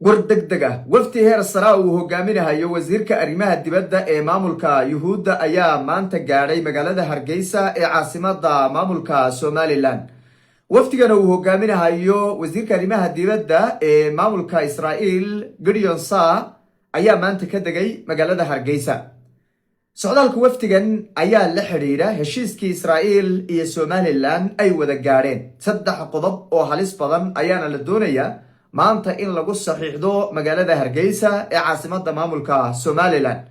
wardegdega wafti heer sare uu hogaaminayo wasiirka arrimaha dibadda ee maamulka yuhuudda ayaa maanta gaadhay magaalada Hargeysa ee caasimada maamulka Somaliland. waftigana uu hogaaminayo wasiirka arrimaha dibadda ee maamulka Israel Gideon Saar ayaa maanta ka degay magaalada Hargeysa. socdaalka waftigan ayaa la xiriira heshiiskii Israel iyo Somaliland ay wada gaadheen. saddex qodob oo halis badan ayaana la doonayaa maanta in lagu saxiixdo magaalada Hargeysa ee caasimada maamulka Somaliland.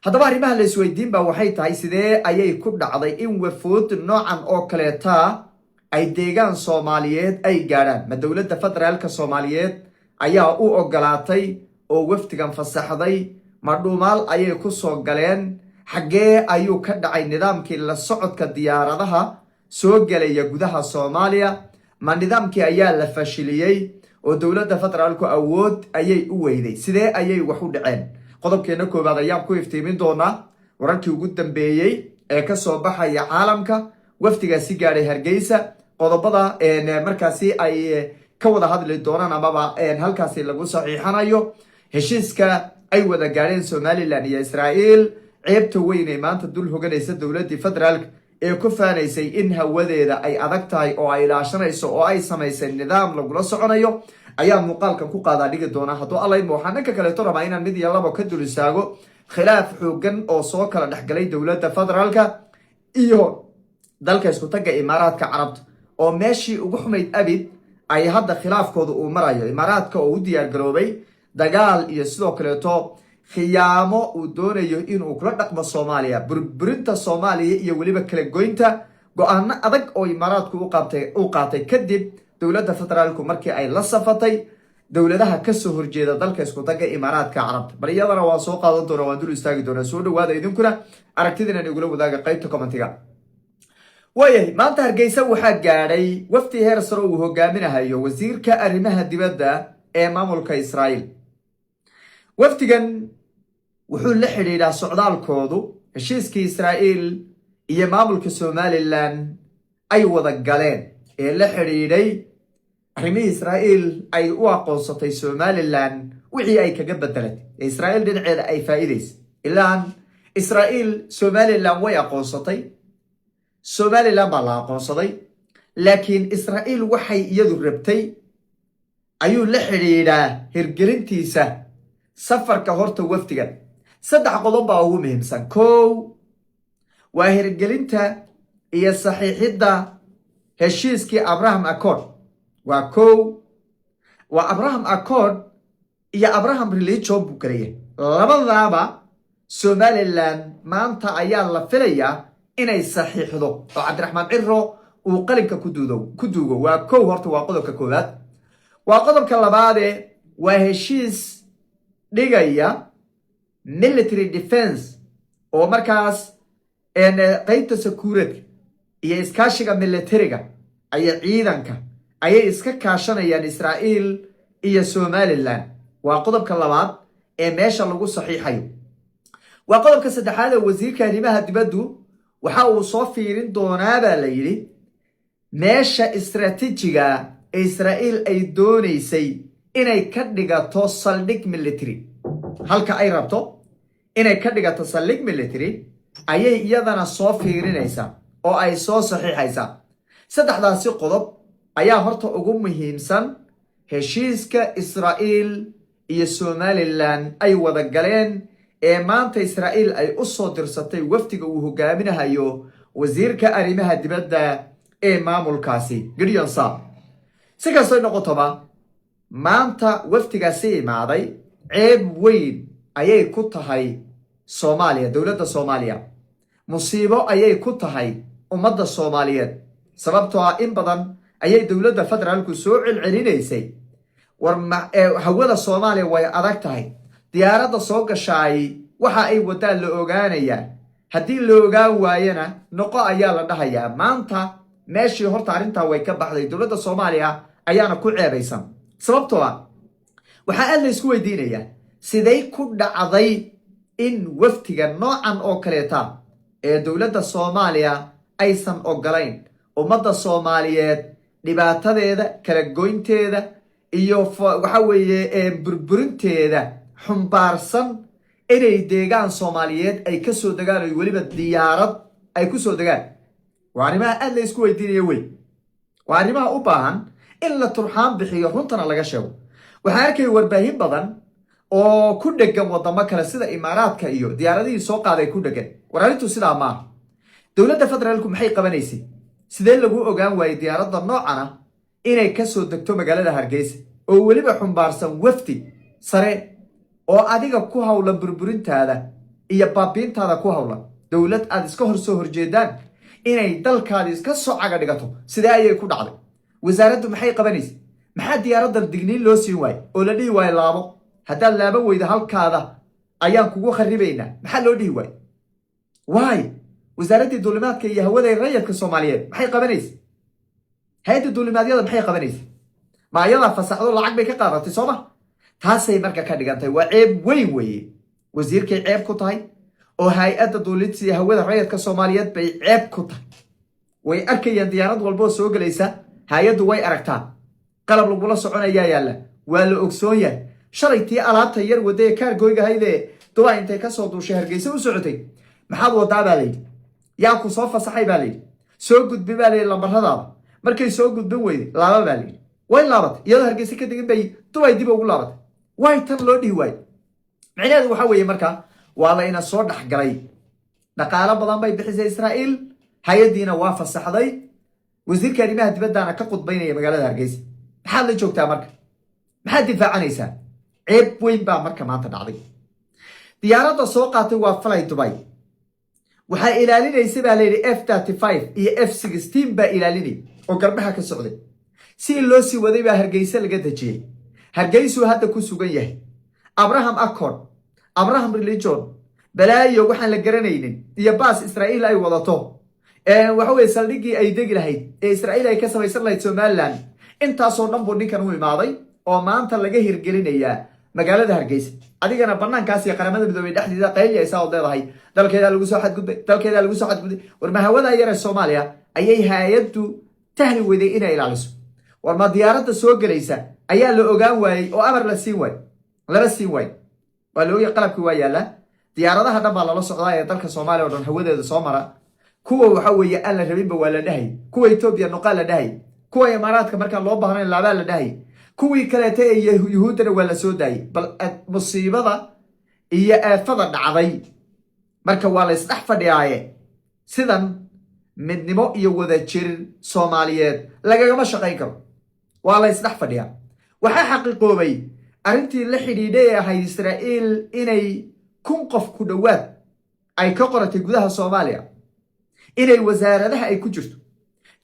haddaba arrimaha la isweydiin baa waxay tahay sidee ayay ku dhacday in wafuud noocan oo kaleeta ay deegaan Soomaaliyeed ay gaadhaan? ma dowladda federaalka Soomaaliyeed ayaa u ogolaatay oo waftigan fasaxday? ma dhuumaal ayay ku soo galeen? xagee ayuu ka dhacay nidaamkii la socodka diyaaradaha soo galaya gudaha Soomaaliya? ma nidaamkii ayaa la fashiliyay oo dowladda federaalku awood ayay u weyday? sidee ayay wax u dhaceen? qodobkeena koobaad ayaan ku iftiimin doonaa wararkii ugu dambeeyay ee ka soo baxaya caalamka waftigaasi gaadhay Hargeysa, qodobada markaasi ay ka wada hadli doonaan amaba halkaasi lagu saxiixanayo heshiiska ay wada gaadheen Somaliland iyo Israel. ceebta weyn ee maanta dul hoganaysa dowladda federaalka ee ku faanaysay in hawadeeda ay adag tahay oo ay ilaashanayso oo ay samaysay nidaam lagula soconayo ayaa muuqaalkan ku qaadaa dhigi doona. hadduu allaydma waxaan dhanka kaleeto rabaa inaan mid iyo labo ka dul istaago khilaaf xoogan oo soo kala dhexgalay dowladda federaalka iyo dalka isku tagga imaaraadka carabta oo meeshii ugu xumayd abid ay hadda khilaafkooda uu marayo. imaaraadka oo u diyaar garoobay dagaal iyo sidoo kaleeto khiyaamo uu doonayo inuu kula dhaqmo Soomaaliya, burburinta Soomaaliya iyo waliba kala goynta go'aano adag oo imaaraadku u qaatay kadib dowladda federaalku markii ay la safatay dowladaha ka soo horjeeda dalka isku tagga imaaraadka carabta. bariyadana waa soo qaadan doona, waan dul istaagi doona. soo dhawaada idinkuna aragtidiina igula wadaaga qaybta commentiga. waayahay, maanta Hargeysa waxaa gaadhay wafti heer sare uu hogaaminayo wasiirka arrimaha dibadda ee maamulka Israel. waftigan wuxuu la xiriiraa socdaalkoodu heshiiskii Israel iyo maamulka Somaliland ay wada galeen ee la xiriiray arrimihii Israel ay u aqoonsatay Somaliland wixii ay kaga bedelatay Israel dhinaceeda ay faa'iideysay. ilaan Israel Somaliland way aqoonsatay, Somaliland baa la aqoonsaday, laakiin Israel waxay iyadu rabtay ayuu la xiriiraa hirgelintiisa safarka horta waftigan. saddex qodob baa ugu muhiimsan. kow waa hirgelinta iyo saxiixidda heshiiskii Abraham Accord. waa kow waa Abraham Accord iyo Abraham Religion buu galaya. labadaba Somaliland maanta ayaa la filayaa inay saxiixdo oo Cabdiraxmaan Ciro uu qalinka ku duugo. waa kow horta waa qodobka koowaad. waa qodobka labaade waa heshiis dhigaya military defense oo markaas qaybta security iyo iskaashiga militariga iyo ciidanka ayay iska kaashanayaan Israel iyo Somaliland. waa qodobka labaad ee meesha lagu saxiixayo. waa qodobka saddexaad ee wasiirka arrimaha dibaddu waxa uu soo fiirin doonaa baa la yidhi meesha istaraatiijiga ee Israel ay doonaysay inay ka dhigato saldhig military. halka ay rabto inay ka dhigato saldhig military ayay iyadana soo fiirinaysaa oo ay soo saxiixaysaa. saddexdaasi qodob ayaa horta ugu muhiimsan heshiiska Israel iyo Somaliland ay wada galeen ee maanta Israel ay u soo dirsatay waftiga uu hogaaminayo wasiirka arrimaha dibadda ee maamulkaasi Gideon Saar. si kastoo noqotoba maanta waftigaasi imaaday ceeb weyn ayay ku tahay Soomaaliya, dowladda Soomaaliya. musiibo ayay ku tahay ummadda Soomaaliyeed sababtoo ah in badan ayay dowladda federaalku soo celcelinaysay hawada Soomaaliya way adag tahay, diyaaradda soo gashaay waxa ay wadaan la ogaanayaa, haddii la ogaan waayana noqo ayaa la dhahayaa. maanta meeshii horta arrintaa way ka baxday. dowladda Soomaaliya ayaana ku ceebaysan sababtoo ah waxaa aad la isku weydiinayaa sidee ku dhacday in waftiga noocan oo kaleeta ee dowladda Soomaaliya aysan ogolayn ummadda Soomaaliyeed dhibaatadeeda, kala goynteeda iyo waxa weeye burburinteeda xumbaarsan inay deegaan Soomaaliyeed ay ka soo degaan oo waliba diyaarad ay ku soo degaan waa arrimaha aad la isku weydiinayo way waa arrimaha u baahan in la turxaan bixiyo runtana laga sheego waxa arkay warbaahin badan oo ku dhagan wadamo kale sida Imaaraadka iyo diyaaradihii soo qaaday ku dhagan wararintu sidaa ma dawladda federaalku maxay qabanaysay sidee lagu ogaan waayay diyaaradda noocana inay ka soo degto magaalada Hargeysa oo waliba xumbaarsan wafti sare oo adiga ku hawlan burburintaada iyo baabiintaada ku hawlan dawlad aad iska soo horjeedaan inay dalkaada iska soo caga dhigato sidee ayay ku dhacday wasaaraddu maxay qabanaysay maxaa diyaaradda digniin loo siin waayay oo la dhihi waayay laabo haddaad laaban weyda halkaada ayaan kugu kharibaynaa maxaa loo dhihi waayay waay wasaaradda duulimaadka iyo hawada rayidka Soomaaliyeed maxay qabanaysay hay'adda duulimaadyada maxay qabanaysay ma ayada fasaxdo lacag bay ka qaadatay Soomaa taasay marka ka dhigantay waa ceeb weyn weeye wasiirkay ceeb ku tahay oo hay'adda duulimaadka iyo hawada rayidka Soomaaliyeed bay ceeb ku tahay way arkayaan diyaarad walba soo galaysa hay'addu way aragtaa qalab lagu la soconaya yaala waa la ogsoon yahay shalaytii alaabta yar waday kaargooyga hayde duwa intay ka soo duushay Hargeysa u socotay maxaad wadaa baa leeyahay yaa ku soo fasaxay baa leeyahay soo gudbi baa leeyahay lambaradaada markay soo gudbin weyday laaba baa leeyahay way laabatay iyadoo Hargeysa ka digin bay duwa dib ugu laabatay way tan loo dhihi waay macnaheedu waxa weeye marka waa la ina soo dhaxgalay dhaqaale badan bay bixisay Israa'iil hay'adiina waa fasaxday wasiirka arrimaha dibadda ka qudbaynaya magaalada Hargeysa maxaa la joogtaa marka maxaa difaacanaysaa ceeb weyn baa marka maanta dhacday diyaaradda soo qaatay waa Fly Dubai waxaa ilaalinaysa baa leeyahay F-35 iyo F-16 baa ilaalinay oo garbaha ka socday si loo sii waday baa Hargeysa laga dajiyay Hargeysa hadda ku sugan yahay Abraham Accord Abraham Religion balaayo waxaan la garanaynin iyo baas Israa'iil ay wadato waxa weeye saldhigii ay degi lahayd ee Israa'iil ay ka samaysan lahayd Somaliland intaasoo dhan buu ninkan u imaaday oo maanta laga hirgelinayaa magaalada Hargeysa adigana banaankaas iyo qaramada midoobay dhexdeeda qayliyaysa oo leedahay dalkeeda lagu soo xadgudbay war ma hawada yar ee Soomaaliya ayay hay'addu tahli waday inay ilaaliso war ma diyaaradda soo galaysa ayaa la ogaan waayay oo amar la siin waayay waa loo yaqaan qalabkii waa yaala diyaaradaha dhan baa lala socdaa ee dalka Soomaaliya oo dhan hawadeeda soo mara kuwa waxa weeye aan la rabinba waa la dhahay kuwa Ethiopia noqon la dhahay kuwa Imaaraadka marka loo baahnayn laaba la dhahay kuwii kale ee Yuhuudana waa la soo daayay bal musiibada iyo aafada dhacday marka waa la isdhax fadhiyaaye sidan midnimo iyo wada jir Soomaaliyeed lagagama shaqayn karo waa la isdhax fadhiyaa waxa xaqiiqoobay arintii la xidhiidhay ahayd Israa'iil inay kun qof ku dhawaad ay ka qoratay gudaha Soomaaliya inay wasaaradaha ay ku jirto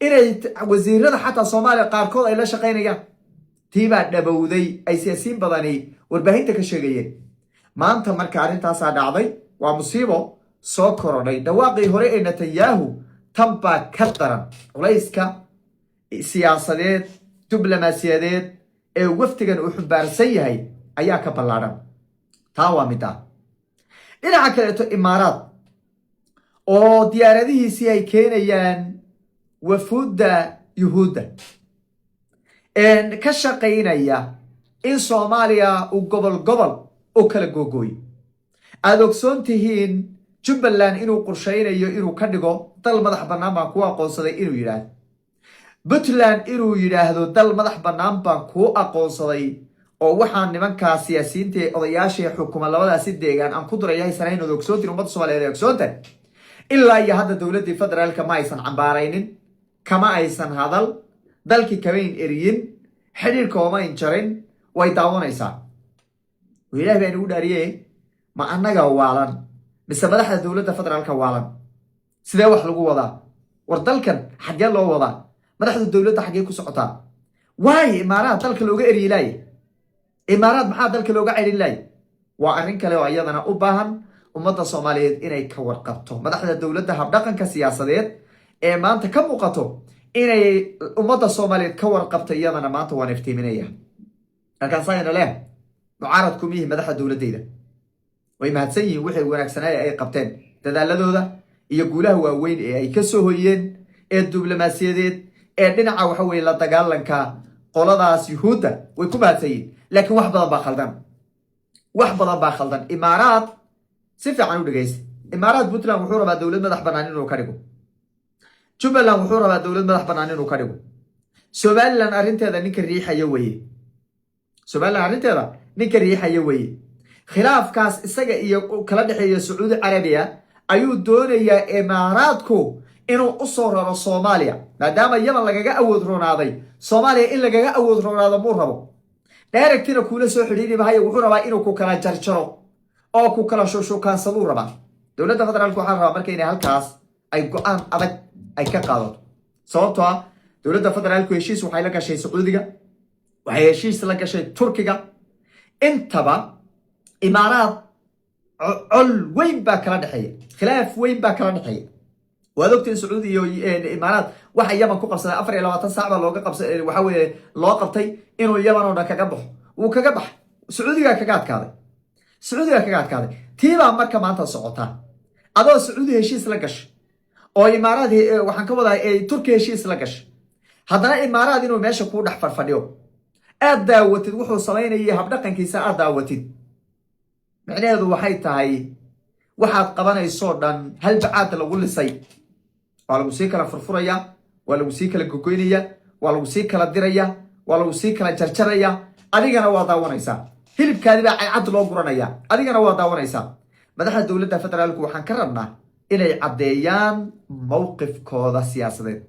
inay wasiirada xataa Soomaaliya qaarkood ay la shaqaynayaan tiiba dhabowday ay siyaasiin badani warbaahinta ka sheegayeen maanta marka arintaas dhacday waa musiibo soo korodhay dhawaaqii hore ee Netanyahu tamba ka daran culayska siyaasadeed diblomaasiyadeed ee waftigan uu xumbaarsan yahay ayaa ka ballaaran taa waa mid dhinaca kale Imaaraad oo diyaaradihiisii ay keenayaan wafuudda Yuhuudda ka shaqaynaya in Soomaaliya uu gobol oo kala googooy aad ogsoon tihiin Jubbaland inuu qorsheynayo inuu ka dhigo dal madax bannaan baan ku aqoonsaday inuu yiraahdo Puntland inuu yiraahdo dal madax bannaan baan ku aqoonsaday oo waxaan nimanka siyaasiyiinta odayaasha xukuumadda labadaasi deegaan aan ku durayahay sanayn oo ogsoon tiin ummadda Soomaaliyeed ogsoonta ilaa iyo hadda dawladda federaalka ma aysan cambaaraynin kama aysan hadal dalkii kabayn eriyin xiriirka oo ma injarin way daawanaysaa Ilaahay baan ugu dhaariyay ma annaga waalan mise madaxda dawladda federaalka waalan sidee wax lagu wadaa war dalkan xagee loo wadaa madaxda dawladda xagee ku socotaa waay Imaaraad dalka looga eriyay Imaaraad maxaa dalka looga celinay waa arrin kale oo ayadana u baahan ummadda Soomaaliyeed inay ka warqabto madaxda dawladda habdhaqanka siyaasadeed ee maanta ka muuqato inay ummadda Soomaaliyeed ka warqabto iyadana maanta waan iftiiminaya halkaas ayna leh mucaaradku mihi madaxda dawladdeeda way mahadsan yihiin wixii wanaagsanaa ay qabteen dadaaladooda iyo guulaha waaweyn ee ay ka soo hoyeen ee diblomaasiyadeed ee dhinaca waxa weeye la dagaalanka qoladaas yuhuudda way ku baadsayiin laakiin wax badan baa khaldan imaaraad si fiican u dhegaysta imaaraad puntland wuxuu rabaa dowlad madax bannaan inuu ka dhigo jubbaland wuxuu rabaa dowlad madax bannaan inuu ka dhigo somaliland arrinteeda ninka riixaya weeye khilaafkaas isaga iyo kala dhexeeya sacuudi carabiya ayuu doonayaa imaaraadku inuu u soo raro soomaaliya maadaama yaman lagaga awood roonaaday soomaaliya in lagaga awood roonaado muu rabo dheeragtina kuula soo xidhiidhi mahayo wuxuu rabaa inuu ku kala jarjaro oo ku kala shushukaansaduu rabaa dowladda federaalku waxaa rabaa marka inay halkaas ay go-aan adag ay ka qaadato sababtoo ah dowladda federaalku heshiis waxay la gashay sacuudiga waxay heshiis la gashay turkiga intaba imaaraad col weyn baa kala dhexeeya khilaaf weyn baa kala dhexeeya waad ogtiin sacuudi iyo imaaraad waxa yaman ku qabsaday 24 saac baa looga qabsaday waxa weeye loo qabtay inuu yaman oo dhan kaga baxo wuu kaga baxay sacuudiga kaga adkaaday tiibaa marka maanta socota adoo sacuudi heshiis la gashay oo imaaraad waxaan ka wadaa turkiya heshiis la gashay haddana imaaraad inuu meesha kuu dhex farfadhiyo aad daawatid wuxuu samaynayay habdhaqankiisa aad daawatid micnaheedu waxay tahay waxaad qabanaysoo dhan hal bacaad lagu lisay waa lagu sii kala furfuraya waa lagu sii kala gogoynaya waa lagu sii kala diraya waa lagu sii kala jarjaraya adigana waa daawanaysaa hilibkaadi baa cad loo guranaya adigana waa daawanaysaa madaxda dowladda federaalku waxaan ka rabnaa inay caddeeyaan mowqifkooda siyaasadeed